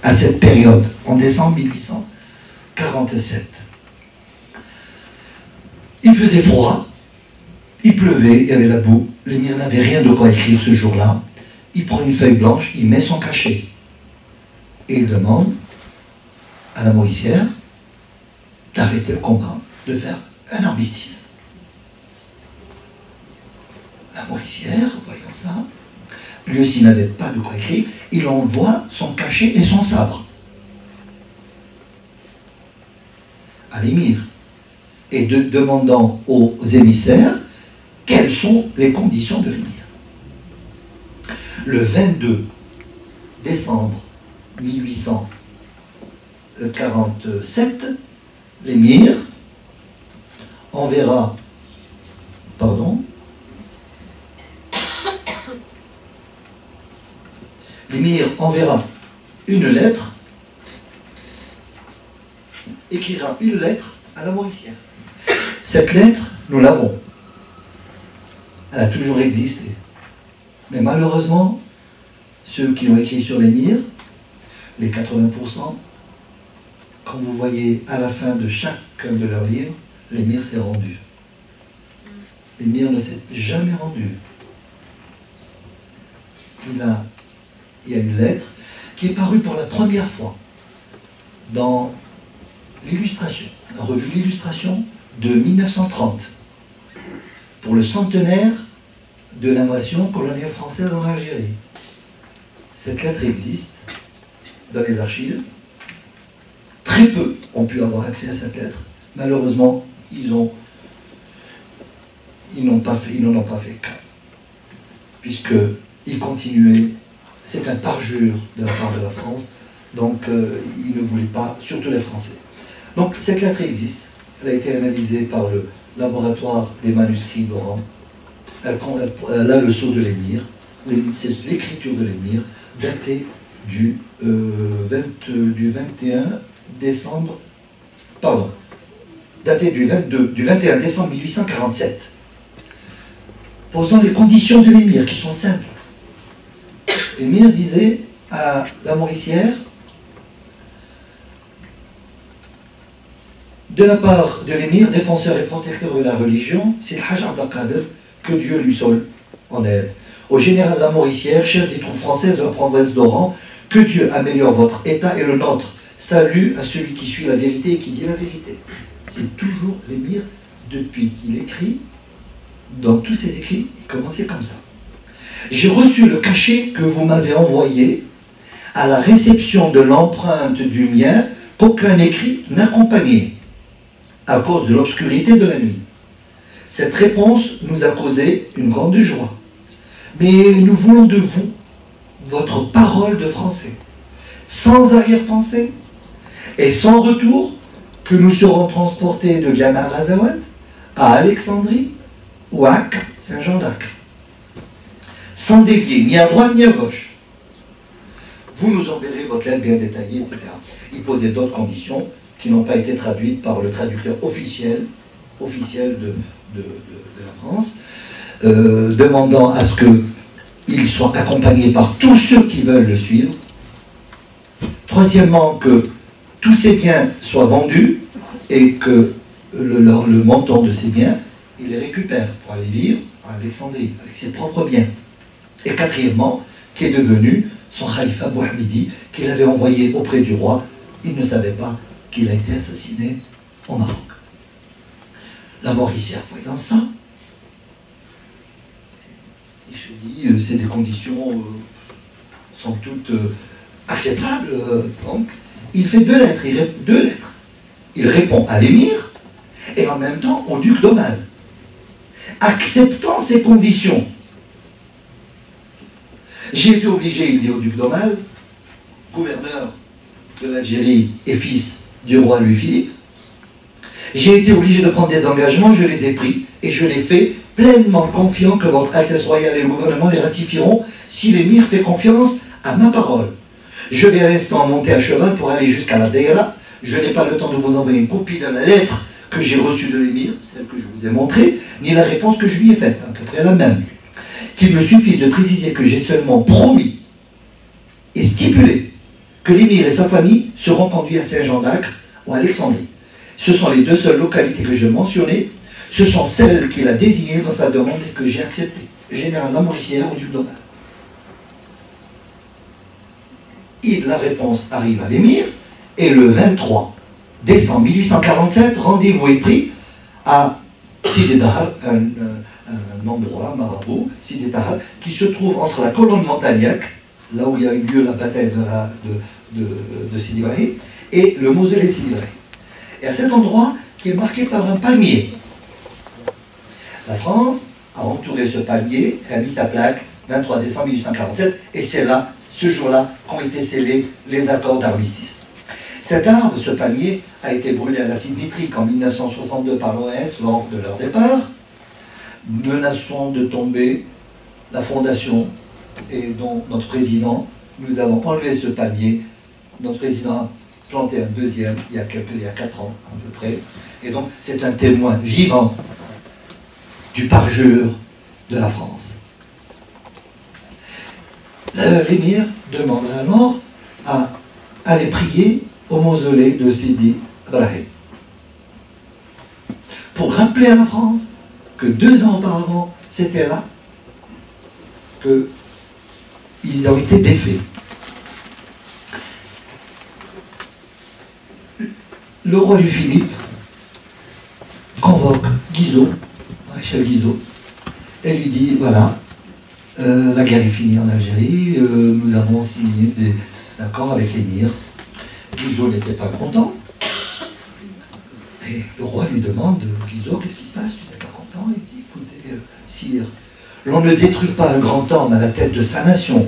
à cette période, en décembre 1847. Il faisait froid, il pleuvait, il y avait la boue, l'émir n'avait rien de quoi écrire ce jour-là. Il prend une feuille blanche, il met son cachet. Et il demande à la Mauricière d'arrêter le combat, de faire un armistice. La Mauricière, voyant ça, lui aussi n'avait pas de quoi écrire, il envoie son cachet et son sabre à l'émir, et demandant aux émissaires quelles sont les conditions de l'émir. Le 22 décembre 1847, l'émir enverra, l'émir enverra une lettre, écrira une lettre à la Mauricière. Cette lettre, nous l'avons. Elle a toujours existé. Mais malheureusement, ceux qui ont écrit sur l'émir, les 80%, quand vous voyez à la fin de chacun de leurs livres, l'émir s'est rendu. L'émir ne s'est jamais rendu. Il y a une lettre qui est parue pour la première fois dans l'Illustration, la revue L'Illustration de 1930, pour le centenaire de l'invasion coloniale française en Algérie. Cette lettre existe dans les archives. Très peu ont pu avoir accès à cette lettre. Malheureusement, ils n'en ont pas fait cas, puisqu'ils continuaient. C'est un parjure de la part de la France, donc ils ne voulaient pas, surtout les Français. Donc cette lettre existe, elle a été analysée par le laboratoire des manuscrits d'Oran. Elle a le sceau de l'émir, c'est l'écriture de l'émir, datée du 21 décembre, datée du 21 décembre 1847, posant les conditions de l'émir qui sont simples. L'émir disait à la Mauricière, de la part de l'émir, défenseur et protecteur de la religion, c'est le Hajj Abd al-Qadir, que Dieu lui seul en aide. Au général de la Mauricière, chef des troupes françaises de la province d'Oran, que Dieu améliore votre état et le nôtre. Salut à celui qui suit la vérité et qui dit la vérité. C'est toujours l'émir, depuis qu'il écrit, dans tous ses écrits, il commençait comme ça. J'ai reçu le cachet que vous m'avez envoyé à la réception de l'empreinte du mien qu'aucun écrit n'accompagnait, à cause de l'obscurité de la nuit. Cette réponse nous a causé une grande joie. Mais nous voulons de vous votre parole de français, sans arrière-pensée et sans retour, que nous serons transportés de Djamar Azawad à Alexandrie ou à Acre, Saint-Jean d'Acre, sans dévier ni à droite ni à gauche. Vous nous enverrez votre lettre bien détaillée, etc. Il posait d'autres conditions qui n'ont pas été traduites par le traducteur officiel de la France, demandant à ce qu'il soit accompagné par tous ceux qui veulent le suivre. Troisièmement, que tous ces biens soient vendus et que le montant de ces biens, il les récupère pour aller vivre à Alexandrie avec ses propres biens. Et quatrièmement, qui est devenu son khalifa Bouhamidi, qu'il avait envoyé auprès du roi. Il ne savait pas qu'il a été assassiné au Maroc. La Mauricière, voyant ça, il se dit, c'est des conditions sans doute acceptables. Donc, il fait deux lettres. Il répond à l'émir et en même temps au duc d'Aumale, acceptant ces conditions. J'ai été obligé, il dit au duc d'Aumale, gouverneur de l'Algérie et fils du roi Louis-Philippe, j'ai été obligé de prendre des engagements, je les ai pris, et je les fais pleinement confiant que votre Altesse royale et le gouvernement les ratifieront si l'émir fait confiance à ma parole. Je vais à l'instant monter à cheval pour aller jusqu'à la Daïra. Je n'ai pas le temps de vous envoyer une copie de la lettre que j'ai reçue de l'émir, celle que je vous ai montrée, ni la réponse que je lui ai faite, à peu près la même. Qu'il me suffise de préciser que j'ai seulement promis et stipulé que l'émir et sa famille seront conduits à Saint-Jean d'Acre ou à Alexandrie. Ce sont les deux seules localités que je mentionnais. Ce sont celles qu'il a désignées dans sa demande et que j'ai acceptées. Général Lamoricière ou duc d'Aumale. La réponse arrive à l'émir et le 23 décembre 1847, rendez-vous est pris à Sidi Dahar, un endroit marabout, Sidi Dahar, qui se trouve entre la colonne Montagnac, là où il y a eu lieu la bataille de Sidi Ibrahim, et le mausolée de Sidi Ibrahim. Et à cet endroit, qui est marqué par un palmier, la France a entouré ce palmier et a mis sa plaque 23 décembre 1847, et c'est là, ce jour-là, qu'ont été scellés les accords d'armistice. Cet arbre, ce palmier, a été brûlé à l'acide nitrique en 1962 par l'OS lors de leur départ, menaçant de tomber la fondation, et dont notre président, nous avons enlevé ce palmier. Notre président a planté un deuxième il y a 4 ans à peu près, et donc c'est un témoin vivant du parjure de la France. L'émir demande alors à aller prier au mausolée de Sidi Ibrahim pour rappeler à la France que 2 ans auparavant, c'était là qu'ils ont été défaits. Le roi Louis-Philippe convoque Guizot, Maréchal Guizot, et lui dit, voilà, la guerre est finie en Algérie, nous avons signé des accords avec l'émir. Guizot n'était pas content. Et le roi lui demande, Guizot, qu'est-ce qui se passe? Tu n'es pas content? Il dit, écoutez, sire, l'on ne détruit pas un grand homme à la tête de sa nation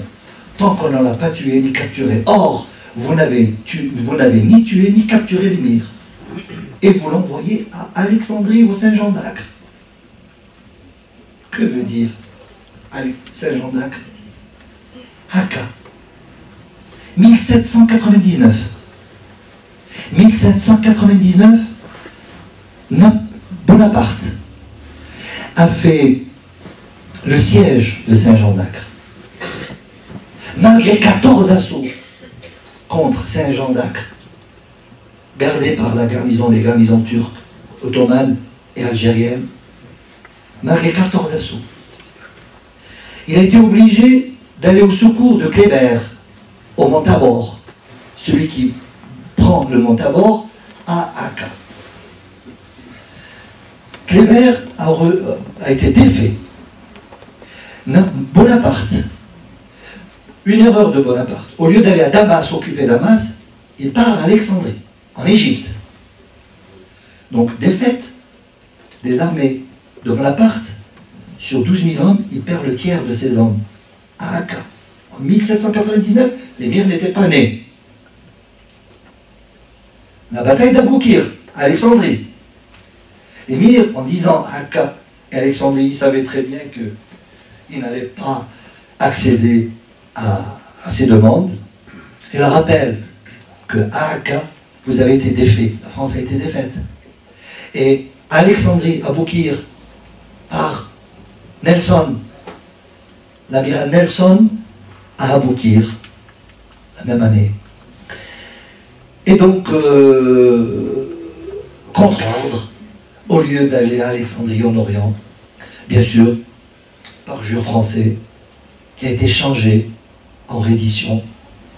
tant qu'on ne l'a pas tué ni capturé. Or, vous n'avez ni tué ni capturé l'émir. Et vous l'envoyez à Alexandrie ou Saint-Jean d'Acre. Que veut dire Saint-Jean d'Acre? Haka. 1799. 1799, Bonaparte a fait le siège de Saint-Jean d'Acre. Malgré 14 assauts contre Saint-Jean d'Acre, gardés par la garnison, les garnisons turques, ottomanes et algériennes, malgré 14 assauts, il a été obligé d'aller au secours de Kléber au mont Tabor, celui qui prend le mont Tabor à Akka. Kléber a été défait. Bonaparte, une erreur de Bonaparte, au lieu d'aller à Damas, occuper Damas, il part à Alexandrie, en Égypte. Donc, défaite des armées de Bonaparte, sur 12 000 hommes, il perd le tiers de ses hommes à Akka. En 1799, l'émir n'était pas né. La bataille d'Aboukir, à Alexandrie. L'émir, en disant à Akka et Alexandrie, il savait très bien qu'il n'allait pas accéder à ces demandes. Il leur rappelle qu'à Akka, vous avez été défait, la France a été défaite. Et à Alexandrie, Aboukir, par Nelson, l'amiral Nelson, à Aboukir, la même année. Et donc, contre-ordre, au lieu d'aller à Alexandrie en Orient, bien sûr, parjure français, qui a été changé en reddition,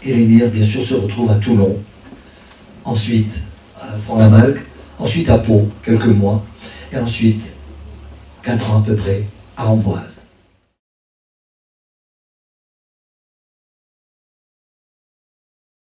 et l'émir, bien sûr, se retrouve à Toulon, ensuite à Fort-la-Malgue, ensuite à Pau, quelques mois, et ensuite, 4 ans à peu près, à Amboise.